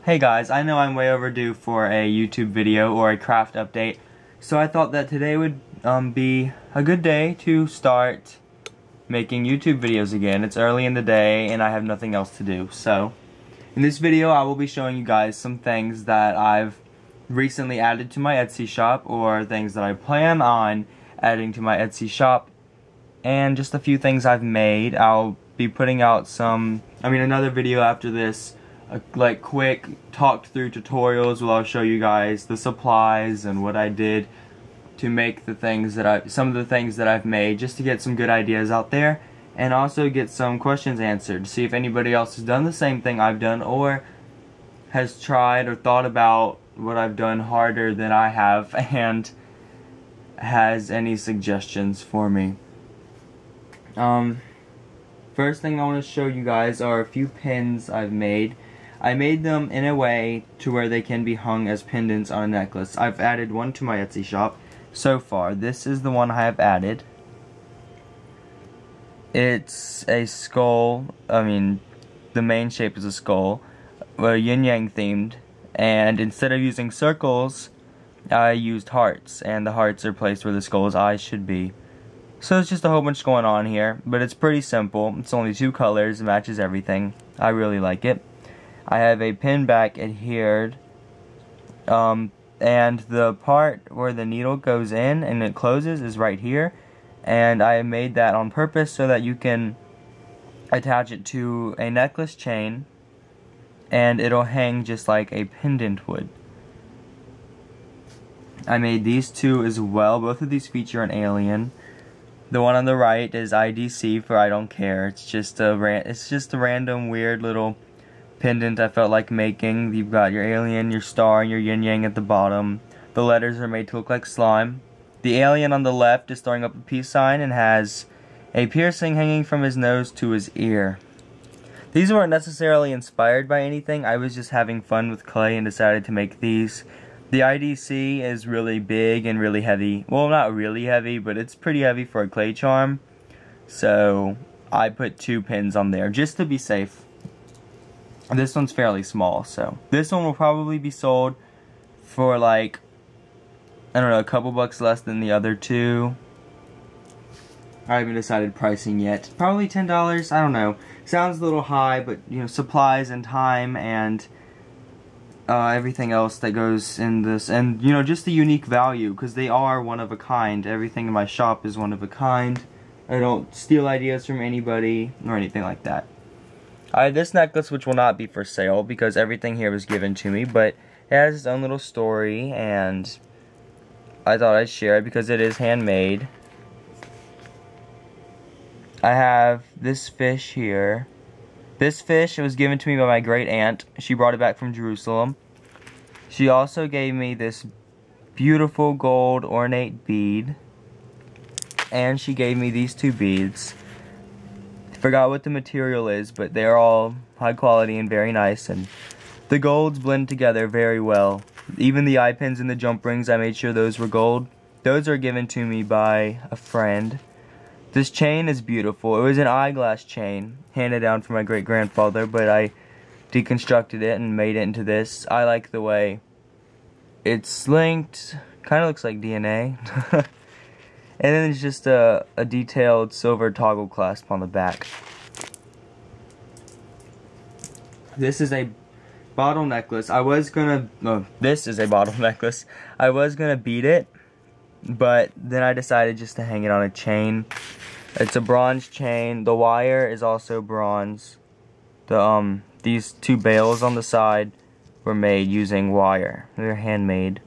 Hey guys, I know I'm way overdue for a YouTube video or a craft update, so I thought that today would be a good day to start making YouTube videos again. It's early in the day and I have nothing else to do. So, in this video I will be showing you guys some things that I've recently added to my Etsy shop, or things that I plan on adding to my Etsy shop, and just a few things I've made. I'll be putting out another video after this, like quick talked through tutorials where I'll show you guys the supplies and what I did to make the things that some of the things that I've made, just to get some good ideas out there and also get some questions answered, to see if anybody else has done the same thing I've done or has tried or thought about what I've done harder than I have and has any suggestions for me. First thing I want to show you guys are a few pins I've made. I made them in a way to where they can be hung as pendants on a necklace. I've added one to my Etsy shop so far. This is the one I have added. It's a skull. The main shape is a skull, yin-yang themed, and instead of using circles, I used hearts, and the hearts are placed where the skull's eyes should be. So it's just a whole bunch going on here, but it's pretty simple. It's only 2 colors, it matches everything. I really like it. I have a pin back adhered, and the part where the needle goes in and it closes is right here, and I made that on purpose so that you can attach it to a necklace chain and it'll hang just like a pendant would. I made these 2 as well. Both of these feature an alien. The one on the right is IDC for I don't care. It's just a random weird little pendant I felt like making. You've got your alien, your star, and your yin-yang at the bottom. The letters are made to look like slime. The alien on the left is throwing up a peace sign and has a piercing hanging from his nose to his ear. These weren't necessarily inspired by anything. I was just having fun with clay and decided to make these. The IDC is really big and really heavy. Well, not really heavy, but it's pretty heavy for a clay charm. So I put 2 pins on there just to be safe. This one's fairly small, so this one will probably be sold for like, I don't know, a couple bucks less than the other 2. I haven't decided pricing yet. Probably $10, I don't know. Sounds a little high, but you know, supplies and time and everything else that goes in this, and you know, just the unique value, because they are one of a kind. Everything in my shop is one of a kind. I don't steal ideas from anybody or anything like that. I have this necklace, which will not be for sale because everything here was given to me, but it has its own little story and I thought I'd share it because it is handmade. I have this fish here. This fish was given to me by my great aunt. She brought it back from Jerusalem. She also gave me this beautiful gold ornate bead, and she gave me these 2 beads. Forgot what the material is, but they're all high quality and very nice, and the golds blend together very well. Even the eye pins and the jump rings, I made sure those were gold. Those are given to me by a friend. This chain is beautiful. It was an eyeglass chain handed down from my great grandfather, but I deconstructed it and made it into this. I like the way it's linked. Kind of looks like DNA. And then there's just a detailed silver toggle clasp on the back. This is a bottle necklace. This is a bottle necklace. I was gonna bead it, but then I decided just to hang it on a chain. It's a bronze chain. The wire is also bronze. These 2 bails on the side were made using wire. They're handmade.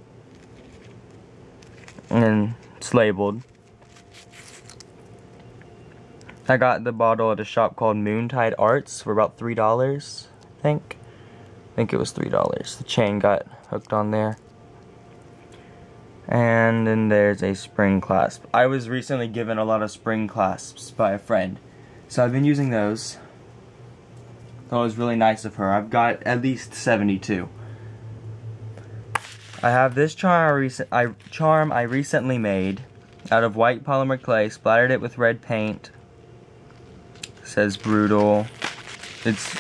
And it's labeled. I got the bottle at a shop called Moontide Arts for about $3, I think. I think it was $3. The chain got hooked on there. And then there's a spring clasp. I was recently given a lot of spring clasps by a friend, so I've been using those. That was really nice of her. I've got at least 72. I have this charm I recently made out of white polymer clay, splattered it with red paint. It says brutal. It's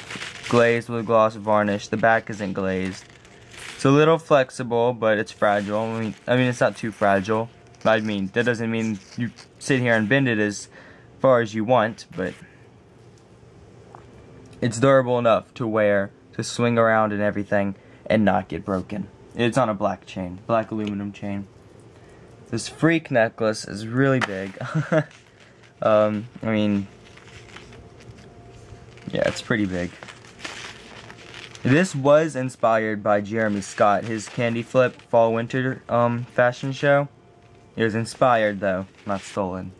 glazed with gloss varnish. The back isn't glazed. It's a little flexible, but it's fragile. I mean, it's not too fragile. I mean, that doesn't mean you sit here and bend it as far as you want, but it's durable enough to wear, to swing around and everything, and not get broken. It's on a black chain, black aluminum chain. This freak necklace is really big. I mean, yeah, it's pretty big. This was inspired by Jeremy Scott, his Candy Flip Fall Winter fashion show. It was inspired though, not stolen.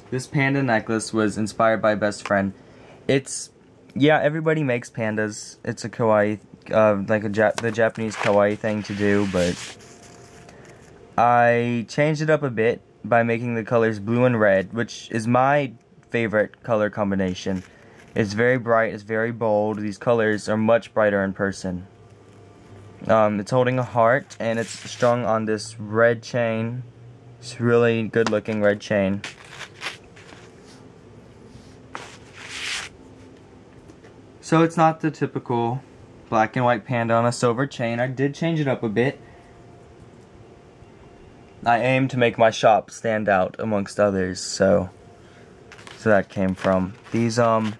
This panda necklace was inspired by Best Friend. It's, yeah, everybody makes pandas. It's a kawaii, like the Japanese kawaii thing to do, but I changed it up a bit by making the colors blue and red, which is my favorite color combination. It's very bright, it's very bold. These colors are much brighter in person. It's holding a heart, and it's strung on this red chain. It's really good looking red chain. So it's not the typical black and white panda on a silver chain. I did change it up a bit. I aim to make my shop stand out amongst others, so that came from these. I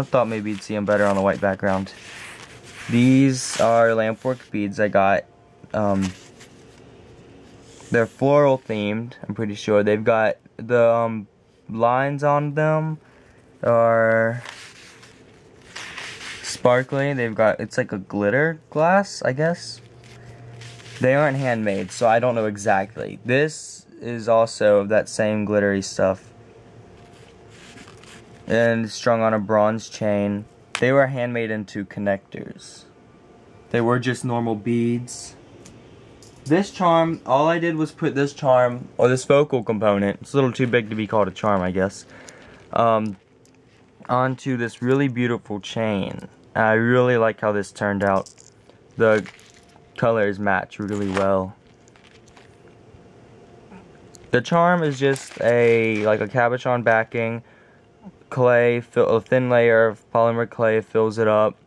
thought maybe you'd see them better on a white background. These are lampwork beads I got. They're floral themed, I'm pretty sure. They've got the lines on them are sparkly. They've got, it's like a glitter glass, I guess. They aren't handmade, so I don't know exactly. This is also that same glittery stuff. And strung on a bronze chain. They were handmade into connectors. They were just normal beads. This charm, all I did was put this charm, or this focal component, it's a little too big to be called a charm, I guess, onto this really beautiful chain. I really like how this turned out. The colors match really well. The charm is just like a cabochon backing. Clay, a thin layer of polymer clay fills it up.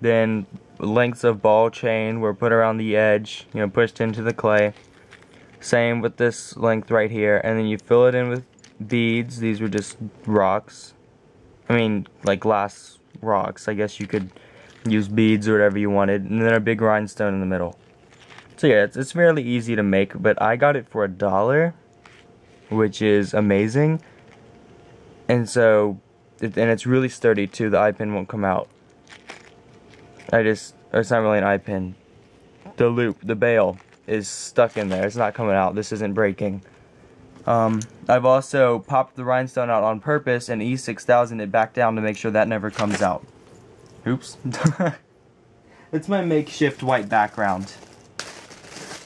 Then lengths of ball chain were put around the edge, pushed into the clay. Same with this length right here. And then you fill it in with beads. These were just rocks. I mean, like glass rocks. I guess you could use beads or whatever you wanted. And then a big rhinestone in the middle. So yeah, it's fairly easy to make, but I got it for $1, which is amazing. And so, and it's really sturdy too. The eye pin won't come out. It's not really an eye pin. The loop, the bail, is stuck in there. It's not coming out. This isn't breaking. I've also popped the rhinestone out on purpose and E6000 it back down to make sure that never comes out. Oops. It's my makeshift white background,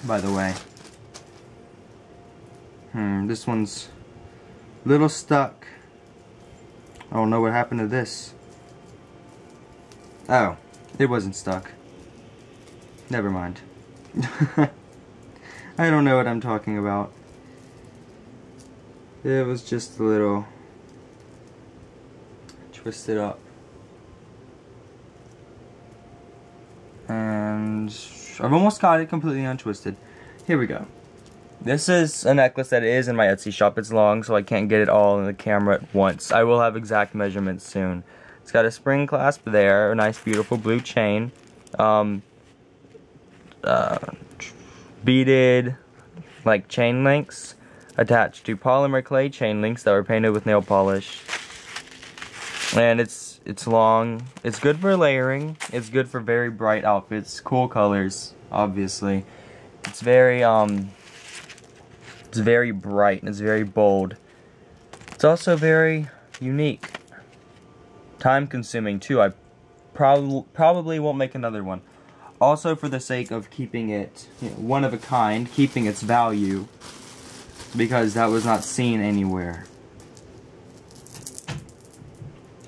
by the way. This one's a little stuck. I don't know what happened to this. Oh, it wasn't stuck. Never mind. I don't know what I'm talking about. It was just a little twisted up. And I've almost got it completely untwisted. Here we go. This is a necklace that is in my Etsy shop. It's long, so I can't get it all in the camera at once. I will have exact measurements soon. It's got a spring clasp there, a nice beautiful blue chain, beaded like chain links attached to polymer clay chain links that were painted with nail polish. And it's long. It's good for layering. It's good for very bright outfits, cool colors, obviously. It's very bright and it's very bold. It's also very unique. Time consuming too. I probably won't make another one. Also for the sake of keeping it one of a kind, keeping its value, because that was not seen anywhere.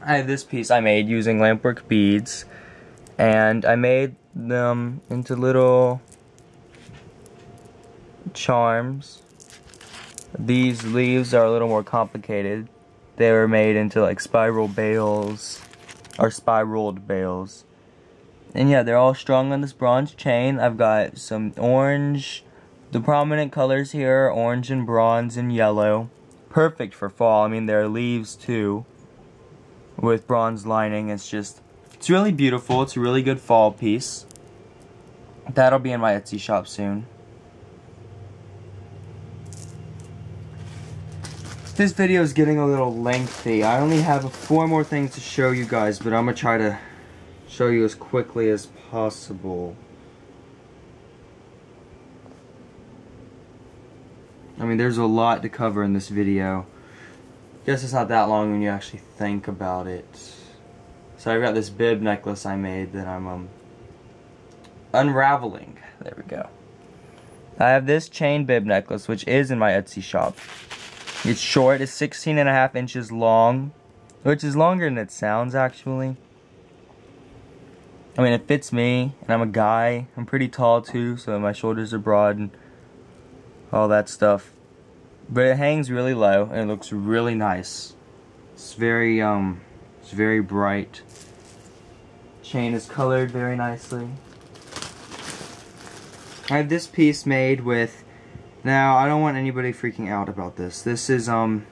I have this piece I made using lampwork beads, and I made them into little charms. These leaves are a little more complicated. they were made into like spiral bales, or spiraled bales. And yeah, they're all strung on this bronze chain. I've got some orange. The prominent colors here are orange and bronze and yellow. Perfect for fall. I mean, there are leaves too with bronze lining. It's really beautiful. It's a really good fall piece. That'll be in my Etsy shop soon. This video is getting a little lengthy. I only have 4 more things to show you guys, but I'm gonna try to show you as quickly as possible. I mean, there's a lot to cover in this video. Guess it's not that long when you actually think about it. So I've got this bib necklace I made that I'm unraveling. There we go. I have this chain bib necklace, which is in my Etsy shop. It's short. It's 16.5 inches long, which is longer than it sounds actually. I mean, it fits me, and I'm a guy. I'm pretty tall too, so my shoulders are broad and all that stuff. But it hangs really low, and it looks really nice. It's very bright. Chain is colored very nicely. I have this piece made with, now I don't want anybody freaking out about this. This is a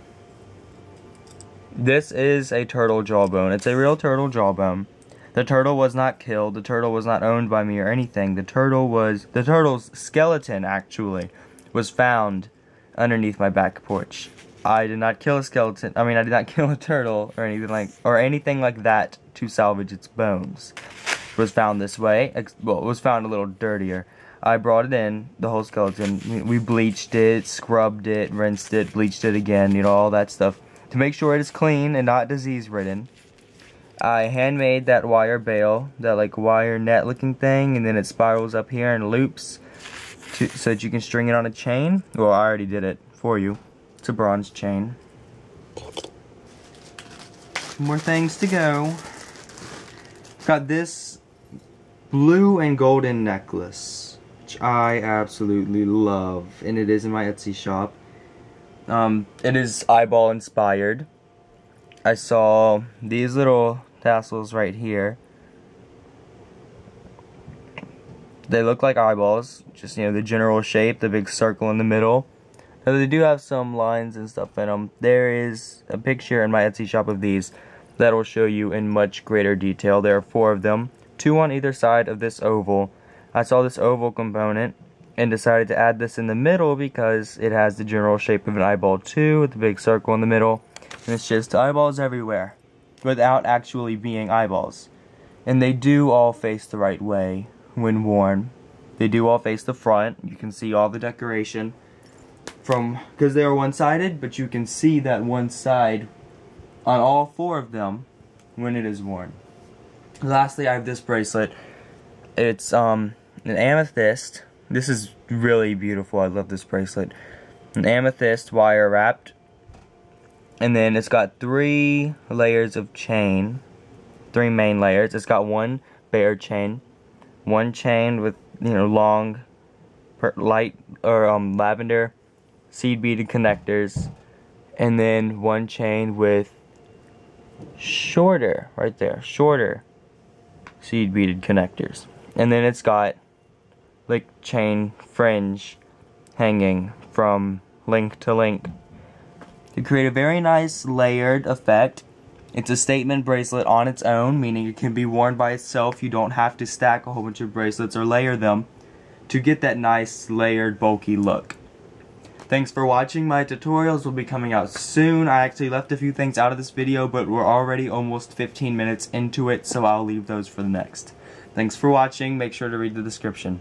turtle jawbone. It's a real turtle jawbone. The turtle was not killed. The turtle was not owned by me or anything. The turtle's skeleton actually was found underneath my back porch. I did not kill a skeleton. I mean, I did not kill a turtle or anything like that to salvage its bones. It was found this way. Well, it was found a little dirtier. I brought it in, the whole skeleton. We bleached it, scrubbed it, rinsed it, bleached it again, you know, all that stuff to make sure it is clean and not disease-ridden. I handmade that wire bale, that like wire net looking thing, and then it spirals up here and loops so that you can string it on a chain. Well, I already did it for you. It's a bronze chain. More things to go. Got this blue and golden necklace, which I absolutely love, and it is in my Etsy shop. It is eyeball inspired. I saw these little tassels right here. They look like eyeballs, just, you know, the general shape, the big circle in the middle. Now, they do have some lines and stuff in them. There is a picture in my Etsy shop of these that will show you in much greater detail. There are 4 of them, 2 on either side of this oval. I saw this oval component and decided to add this in the middle because it has the general shape of an eyeball too, with the big circle in the middle. And it's just eyeballs everywhere, without actually being eyeballs. And they do all face the right way when worn. They do all face the front. You can see all the decoration because they are one-sided, but you can see that one side on all 4 of them when it is worn. Lastly, I have this bracelet. It's an amethyst. This is really beautiful. I love this bracelet. An amethyst wire wrapped. And then it's got 3 layers of chain. 3 main layers. It's got 1 bare chain. 1 chain with, you know, long light or lavender seed beaded connectors. And then 1 chain with shorter, right there, shorter seed beaded connectors. And then it's got like chain fringe hanging from link to link to create a very nice layered effect. It's a statement bracelet on its own, meaning it can be worn by itself. You don't have to stack a whole bunch of bracelets or layer them to get that nice layered bulky look. Thanks for watching. My tutorials will be coming out soon. I actually left a few things out of this video, but we're already almost 15 minutes into it, so I'll leave those for the next. Thanks for watching. Make sure to read the description.